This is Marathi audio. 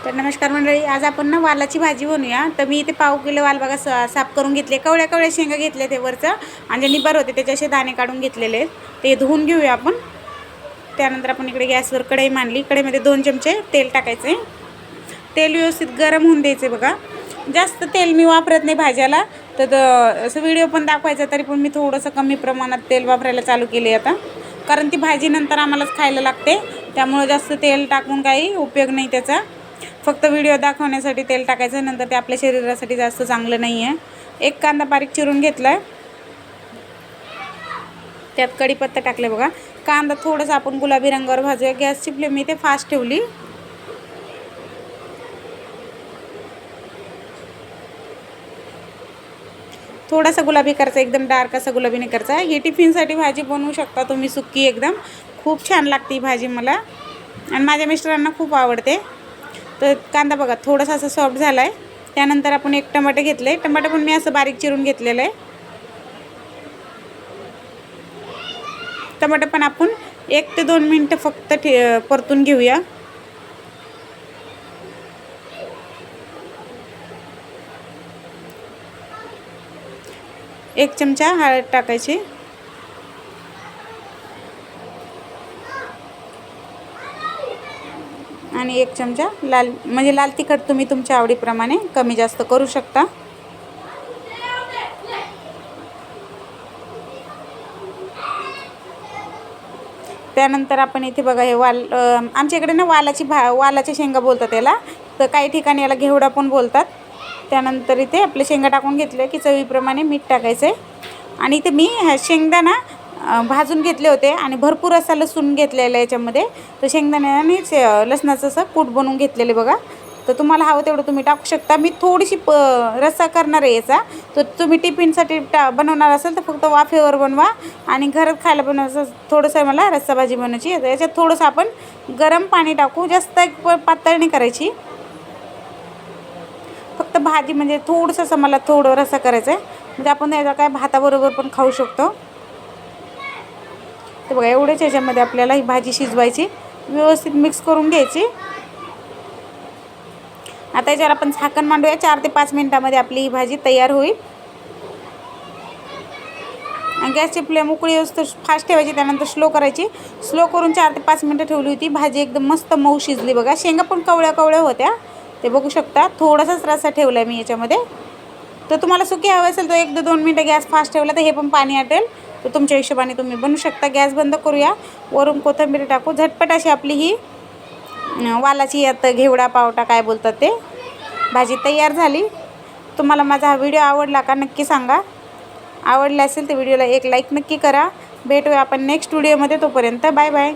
तर नमस्कार मंडळी, आज आपण ना वालाची भाजी बनवूया। तर मी इथे पाव किलो वाल बघा साफ करून घेतले, कवळ्या कवळ्या शेंगा घेतले ते वरचं आणि जे निबर होते त्याचे असे दाणे काढून घेतलेले ते धुवून घेऊया आपण। त्यानंतर आपण इकडे गॅसवर कढई मांडली, कढईमध्ये 2 चमचे तेल टाकायचे। तेल व्यवस्थित गरम होऊन द्यायचे बघा। जास्त तेल मी वापरत नाही भाज्याला, तर असं व्हिडिओ पण दाखवायचा तरी पण मी थोडंसं कमी प्रमाणात तेल वापरायला चालू केले आता, कारण ती भाजी नंतर आम्हालाच खायला लागते। त्यामुळे जास्त तेल टाकून काही उपयोग नाही त्याचा, फक्त व्हिडिओ दाखवण्यासाठी तेल टाकायचं, नंतर ते आपल्या शरीरासाठी जास्त चांगलं नाही आहे। एक कांदा बारीक चिरून घेतलाय, त्यात कढीपत्ता टाकले बघा। कांदा थोडासा आपण गुलाबी रंगावर भाजूया। गॅसची फ्लेम इथे फास्ट ठेवली। थोडासा गुलाबी करायचा, एकदम डार्क असा गुलाबी नाही करायचा। ही टिफिनसाठी भाजी बनवू शकता तुम्ही, सुक्की एकदम खूप छान लागते ही भाजी मला आणि माझ्या मिस्टरांना खूप आवडते। तर कांदा बघा थोडासा असा सॉफ्ट झाला आहे। त्यानंतर आपण एक टमाटर घेतले, टमाटर पण मी असं बारीक चिरून घेतलेलं आहे। टमाटर पण आपण 1 ते 2 मिनिटं फक्त परतून घेऊया। एक चमचा हळद टाकायची आणि 1 चमचा लाल तिखट तुम्ही तुमच्या आवडीप्रमाणे कमी जास्त करू शकता। त्यानंतर आपण इथे बघा हे आमच्या इकडे ना वालाची शेंगा बोलतात त्याला, तर काही ठिकाणी याला घेवडा पण बोलतात। त्यानंतर इथे आपले शेंगा टाकून घेतले की चवीप्रमाणे मीठ टाकायचं आहे आणि इथे मी शेंगदाणा भाजून घेतले होते आणि भरपूर असा लसूण घेतलेला याच्यामध्ये। तर शेंगदाण्याने लसणाचं असं कूट बनवून घेतलेले बघा। तर तुम्हाला हवं तेवढं तुम्ही टाकू शकता। मी थोडीशी रस्सा करणार आहे याचा, तर तुम्ही टिफिनसाठी बनवणार असेल तर फक्त वाफेवर बनवा आणि घरात खायला बनवायचं थोडंसं मला रस्सा भाजी बनवायची। याच्यात थोडंसं आपण गरम पाणी टाकू, जास्त पातळ नाही करायची, फक्त भाजी म्हणजे थोडंसं असं मला थोडं रस्सा करायचं आहे, म्हणजे आपण याचा काय भाताबरोबर पण खाऊ शकतो। तर बघा एवढेच याच्यामध्ये आपल्याला ही भाजी शिजवायची, व्यवस्थित मिक्स करून घ्यायची। आता याच्यावर आपण झाकण मांडूया, 4 ते 5 मिनिटांमध्ये आपली ही भाजी तयार होईल। गॅसची फ्लेम उकळी असतो फास्ट ठेवायची, त्यानंतर स्लो करायची। स्लो करून 4 ते 5 मिनिटं ठेवली होती। भाजी एकदम मस्त मऊ शिजली बघा। शेंगा पण कवळ्या कवळ्या होत्या, ते बघू शकता। थोडासाच रस्सा ठेवला मी याच्यामध्ये। तर तुम्हाला सुकी हवं असेल तर 1 ते 2 मिनिटं गॅस फास्ट ठेवला तर हे पण पाणी आटेल, तर तुमच्या हिशोबाने तुम्ही बनवू शकता। गॅस बंद करूया, वरून कोथिंबीर टाकू। झटपट अशी आपली ही वालाची आता घेवडा पावटा काय बोलतात ते भाजी तयार झाली। तुम्हाला माझा हा व्हिडिओ आवडला का नक्की सांगा। आवडला असेल तर व्हिडिओला एक लाईक नक्की करा। भेटूया आपण नेक्स्ट व्हिडिओमध्ये, तोपर्यंत बाय बाय।